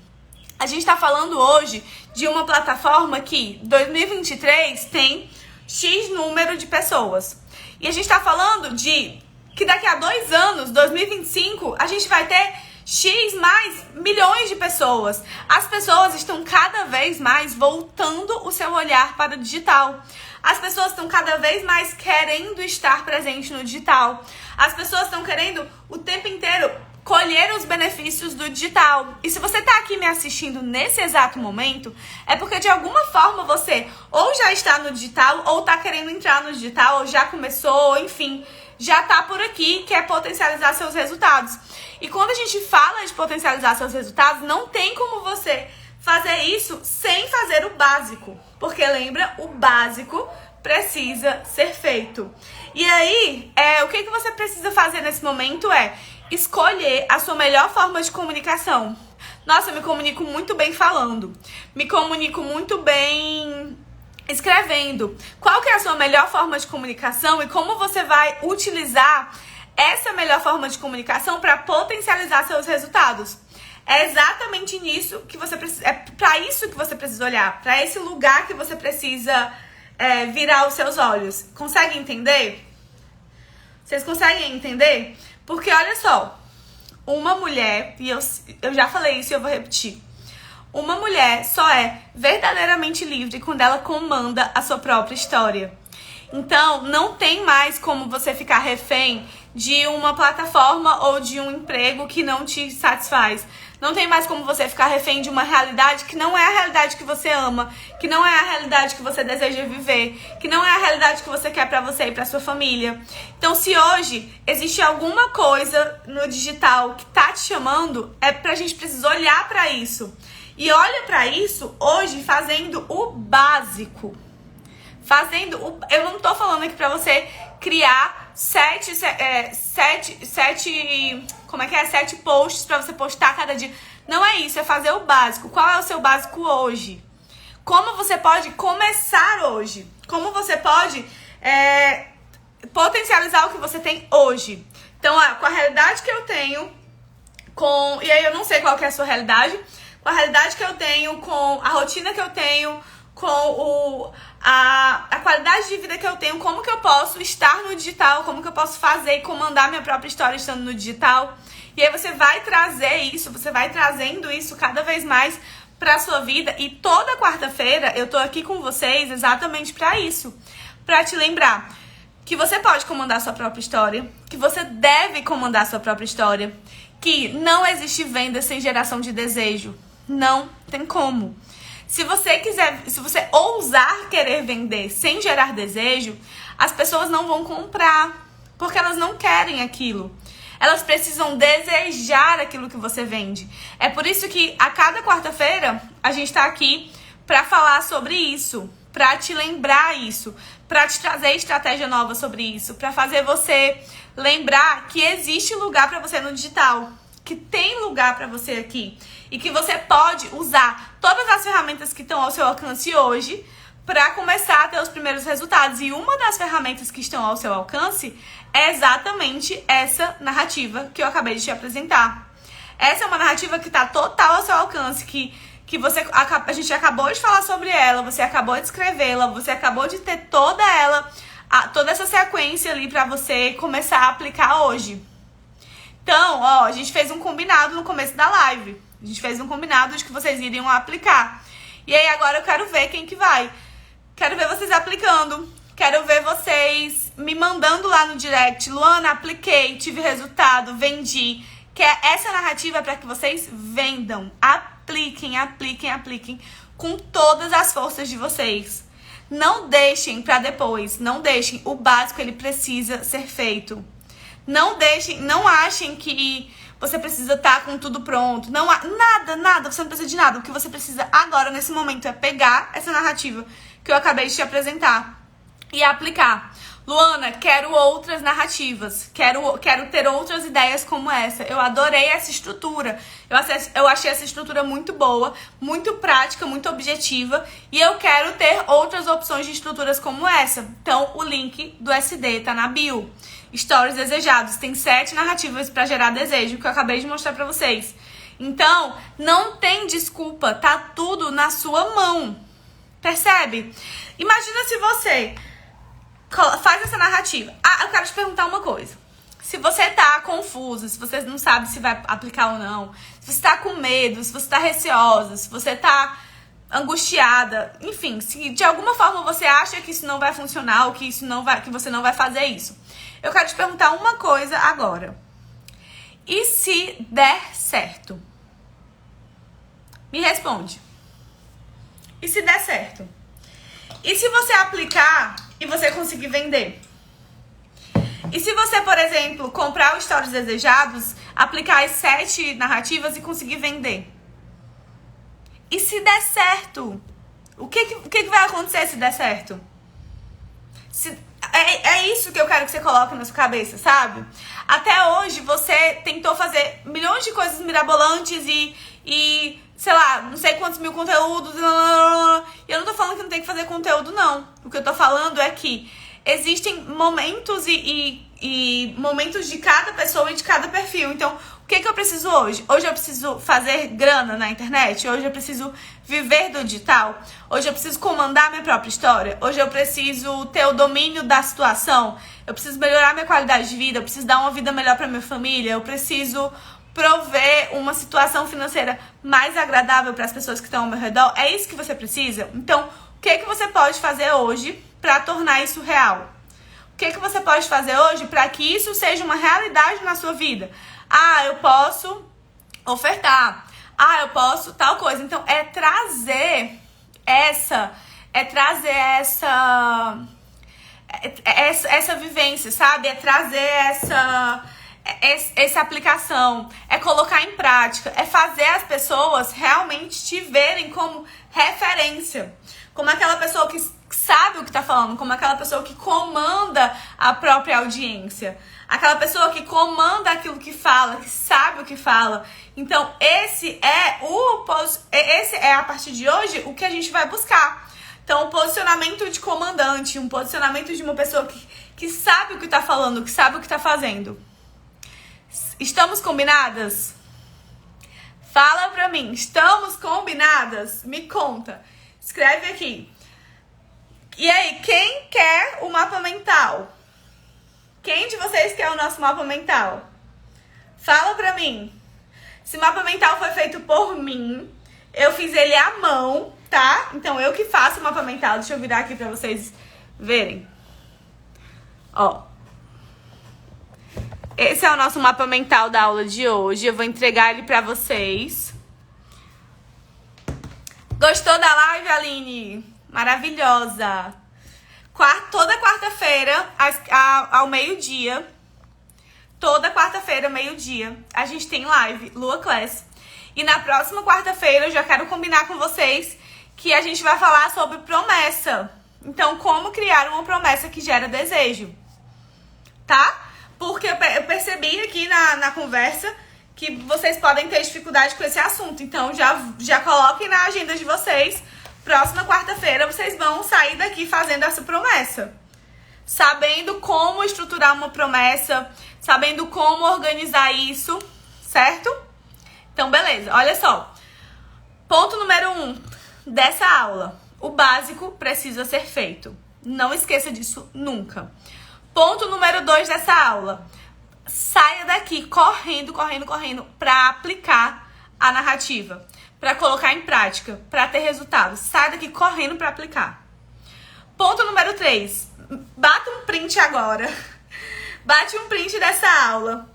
A gente tá falando hoje de uma plataforma que 2023 tem X número de pessoas. E a gente tá falando de que daqui a 2 anos, 2025, a gente vai ter X mais milhões de pessoas. As pessoas estão cada vez mais voltando o seu olhar para o digital. As pessoas estão cada vez mais querendo estar presente no digital. As pessoas estão querendo o tempo inteiro colher os benefícios do digital. E se você está aqui me assistindo nesse exato momento, é porque de alguma forma você ou já está no digital, ou está querendo entrar no digital, ou já começou, ou enfim, já está por aqui, quer potencializar seus resultados. E quando a gente fala de potencializar seus resultados, não tem como você fazer isso sem fazer o básico. Porque lembra, o básico precisa ser feito. E aí, o que você precisa fazer nesse momento é escolher a sua melhor forma de comunicação. Nossa, eu me comunico muito bem falando. Me comunico muito bem escrevendo. Qual que é a sua melhor forma de comunicação e como você vai utilizar essa melhor forma de comunicação para potencializar seus resultados? É exatamente nisso que você precisa, é para isso que você precisa olhar, para esse lugar que você precisa virar os seus olhos. Consegue entender? Vocês conseguem entender? Porque olha só, uma mulher, e eu já falei isso e eu vou repetir, uma mulher só é verdadeiramente livre quando ela comanda a sua própria história. Então, não tem mais como você ficar refém de uma plataforma ou de um emprego que não te satisfaz. Não tem mais como você ficar refém de uma realidade que não é a realidade que você ama, que não é a realidade que você deseja viver, que não é a realidade que você quer pra você e pra sua família. Então, se hoje existe alguma coisa no digital que tá te chamando, é pra gente precisar olhar pra isso. E olha pra isso hoje fazendo o básico. Eu não tô falando aqui pra você criar 7 posts pra você postar cada dia. Não é isso, é fazer o básico. Qual é o seu básico hoje? Como você pode começar hoje? Como você pode potencializar o que você tem hoje? Então, com a realidade que eu tenho, e aí eu não sei qual que é a sua realidade, com a realidade que eu tenho, com a rotina que eu tenho, com a qualidade de vida que eu tenho, como que eu posso estar no digital, como que eu posso fazer e comandar minha própria história estando no digital. E aí você vai trazer isso, você vai trazendo isso cada vez mais pra sua vida. E toda quarta-feira eu tô aqui com vocês exatamente pra isso, pra te lembrar que você pode comandar sua própria história, que você deve comandar sua própria história, que não existe venda sem geração de desejo. Não tem como. Se você ousar querer vender sem gerar desejo, as pessoas não vão comprar, porque elas não querem aquilo. Elas precisam desejar aquilo que você vende. É por isso que a cada quarta-feira a gente tá aqui pra falar sobre isso, pra te lembrar isso, pra te trazer estratégia nova sobre isso, pra fazer você lembrar que existe lugar pra você no digital, que tem lugar pra você aqui. E que você pode usar todas as ferramentas que estão ao seu alcance hoje para começar a ter os primeiros resultados. E uma das ferramentas que estão ao seu alcance é exatamente essa narrativa que eu acabei de te apresentar. Essa é uma narrativa que tá total ao seu alcance, que a gente acabou de falar sobre ela, você acabou de escrevê-la, você acabou de ter toda essa sequência ali pra você começar a aplicar hoje. Então, ó, a gente fez um combinado no começo da live. A gente fez um combinado de que vocês iriam aplicar. E aí agora eu quero ver quem que vai. Quero ver vocês aplicando. Quero ver vocês me mandando lá no direct. Luana, apliquei, tive resultado, vendi. Que essa narrativa é para que vocês vendam. Apliquem, apliquem, apliquem com todas as forças de vocês. Não deixem para depois. Não deixem. O básico, ele precisa ser feito. Não deixem, não achem que você precisa estar com tudo pronto. Não, nada, você não precisa de nada. O que você precisa agora, nesse momento, é pegar essa narrativa que eu acabei de te apresentar e aplicar. Luana, quero outras narrativas. Quero ter outras ideias como essa. Eu adorei essa estrutura. Eu achei essa estrutura muito boa, muito prática, muito objetiva. E eu quero ter outras opções de estruturas como essa. Então, o link do SD tá na bio. Stories desejados. Tem 7 narrativas para gerar desejo, que eu acabei de mostrar para vocês. Então, não tem desculpa. Tá tudo na sua mão. Percebe? Imagina se você faz essa narrativa. Eu quero te perguntar uma coisa. Se você tá confusa, se você não sabe se vai aplicar ou não, se você tá com medo, se você tá receosa, se você tá angustiada, enfim, se de alguma forma você acha que isso não vai funcionar ou que você não vai fazer isso. Eu quero te perguntar uma coisa agora. E se der certo? Me responde. E se der certo? E se você aplicar e você conseguir vender? E se você, por exemplo, comprar os Stories desejados, aplicar as 7 narrativas e conseguir vender? E se der certo? O que vai acontecer se der certo? É isso que eu quero que você coloque na sua cabeça, sabe? Até hoje você tentou fazer milhões de coisas mirabolantes e sei lá, não sei quantos mil conteúdos. E eu não tô falando que não tem que fazer conteúdo, não. O que eu tô falando é que existem momentos e momentos de cada pessoa e de cada perfil. Então, o que eu preciso hoje? Hoje eu preciso fazer grana na internet? Hoje eu preciso viver do digital? Hoje eu preciso comandar minha própria história? Hoje eu preciso ter o domínio da situação? Eu preciso melhorar minha qualidade de vida? Eu preciso dar uma vida melhor pra minha família? Eu preciso prover uma situação financeira mais agradável para as pessoas que estão ao meu redor? É isso que você precisa? Então, o que você pode fazer hoje para tornar isso real? O que você pode fazer hoje para que isso seja uma realidade na sua vida? Eu posso ofertar. Eu posso tal coisa. Então, é trazer essa vivência, sabe? É trazer essa aplicação, é colocar em prática, é fazer as pessoas realmente te verem como referência, como aquela pessoa que sabe o que tá falando, como aquela pessoa que comanda a própria audiência, aquela pessoa que comanda aquilo que fala, que sabe o que fala. Então, esse é a partir de hoje o que a gente vai buscar. Então, um posicionamento de comandante, um posicionamento de uma pessoa que sabe o que tá falando, que sabe o que tá fazendo. Estamos combinadas? Fala pra mim, estamos combinadas? Me conta. Escreve aqui. E aí, quem quer o mapa mental? Quem de vocês quer o nosso mapa mental? Fala pra mim. Esse mapa mental foi feito por mim. Eu fiz ele à mão, tá? Então, eu que faço o mapa mental. Deixa eu virar aqui pra vocês verem. Ó. Esse é o nosso mapa mental da aula de hoje. Eu vou entregar ele pra vocês. Gostou da live, Aline? Maravilhosa! Toda quarta-feira, ao meio-dia, toda quarta-feira, meio-dia, a gente tem live, Lua Class. E na próxima quarta-feira, eu já quero combinar com vocês que a gente vai falar sobre promessa. Então, como criar uma promessa que gera desejo, tá? Porque eu percebi aqui na conversa que vocês podem ter dificuldade com esse assunto. Então, já coloquem na agenda de vocês. Próxima quarta-feira, vocês vão sair daqui fazendo essa promessa. Sabendo como estruturar uma promessa, sabendo como organizar isso, certo? Então, beleza, olha só. Ponto número 1 dessa aula. O básico precisa ser feito. Não esqueça disso nunca. Ponto número 2 dessa aula. Saia daqui correndo para aplicar a narrativa, para colocar em prática, para ter resultados. Saia daqui correndo para aplicar. Ponto número 3. Bata um print agora. Bate um print dessa aula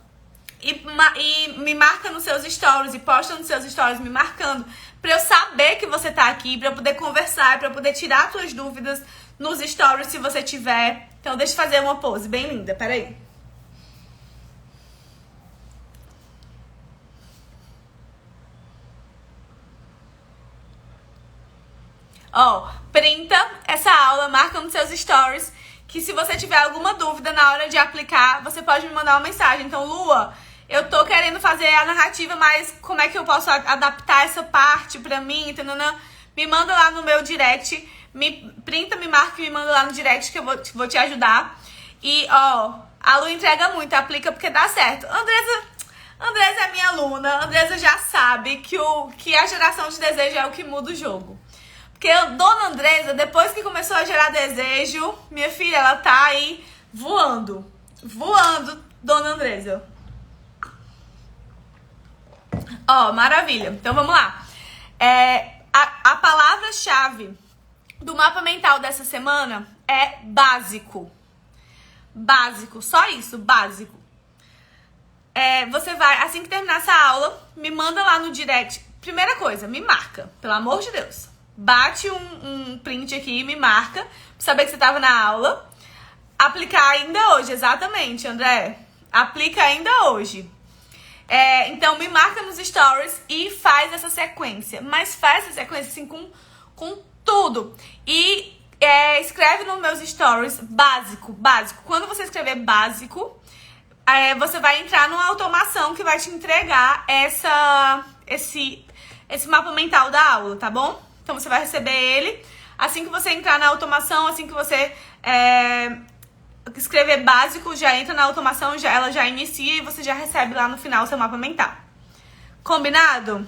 e me marca nos seus stories e posta nos seus stories me marcando para eu saber que você tá aqui, para eu poder conversar, para eu poder tirar suas dúvidas nos stories se você tiver. Então deixa eu fazer uma pose bem linda, peraí. Ó, printa essa aula, marca nos seus stories, que se você tiver alguma dúvida na hora de aplicar, você pode me mandar uma mensagem. Então, Lua, eu tô querendo fazer a narrativa, mas como é que eu posso adaptar essa parte pra mim, entendeu? Me manda lá no meu direct, me printa, me marca e me manda lá no direct que eu vou te ajudar. E, ó, a Lu entrega muito, aplica porque dá certo. Andresa é minha aluna, Andresa já sabe que a geração de desejo é o que muda o jogo. Porque Dona Andresa, depois que começou a gerar desejo, minha filha, ela tá aí voando. Voando, Dona Andresa. Ó, maravilha. Então, vamos lá. A palavra-chave do mapa mental dessa semana é básico. Básico, só isso, básico. Você vai, assim que terminar essa aula, me manda lá no direct. Primeira coisa, me marca, pelo amor de Deus. Bate um print aqui e me marca, pra saber que você tava na aula. Aplicar ainda hoje, exatamente, André. Aplica ainda hoje. Então, me marca nos stories e faz essa sequência. Mas faz essa sequência, assim, com tudo. E escreve nos meus stories básico. Quando você escrever básico, você vai entrar numa automação que vai te entregar esse mapa mental da aula, tá bom? Então, você vai receber ele. Assim que você entrar na automação, assim que você escrever básico, já entra na automação, ela já inicia e você já recebe lá no final o seu mapa mental. Combinado?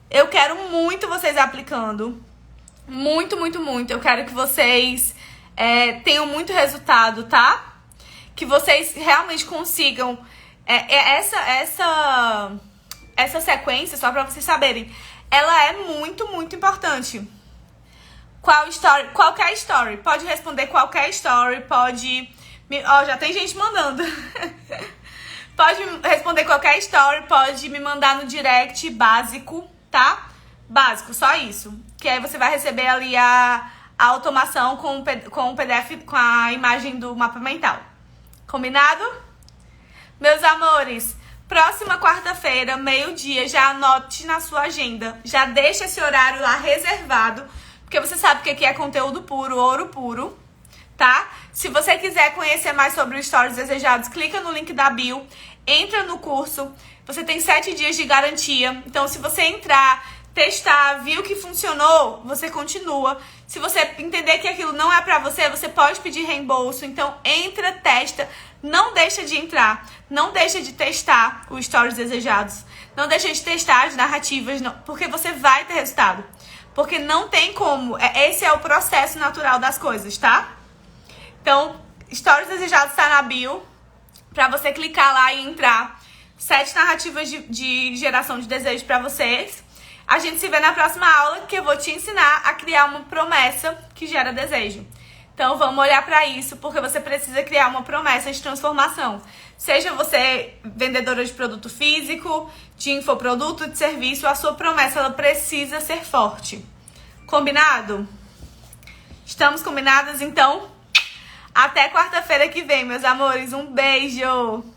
Eu quero muito vocês aplicando. Muito. Eu quero que vocês tenham muito resultado, tá? Que vocês realmente consigam essa sequência, só pra vocês saberem, ela é muito importante. Qualquer story. Pode responder qualquer story, pode... já tem gente mandando. Pode responder qualquer story, pode me mandar no direct básico, tá? Básico, só isso. Que aí você vai receber ali a automação com o PDF, com a imagem do mapa mental. Combinado? Meus amores, próxima quarta-feira, meio-dia, já anote na sua agenda. Já deixa esse horário lá reservado, porque você sabe que aqui é conteúdo puro, ouro puro, tá? Se você quiser conhecer mais sobre os Stories Desejados, clica no link da bio, entra no curso. Você tem 7 dias de garantia. Então, se você entrar, testar, viu que funcionou, você continua. Se você entender que aquilo não é pra você, você pode pedir reembolso. Então, entra, testa. Não deixa de entrar. Não deixa de testar os Stories Desejados. Não deixa de testar as narrativas, não, porque você vai ter resultado. Porque não tem como. Esse é o processo natural das coisas, tá? Então, Stories Desejados tá na bio. Pra você clicar lá e entrar. 7 narrativas de geração de desejo pra vocês. A gente se vê na próxima aula, que eu vou te ensinar a criar uma promessa que gera desejo. Então, vamos olhar pra isso, porque você precisa criar uma promessa de transformação. Seja você vendedora de produto físico, de infoproduto, de serviço, a sua promessa ela precisa ser forte. Combinado? Estamos combinadas? Então, até quarta-feira que vem, meus amores. Um beijo!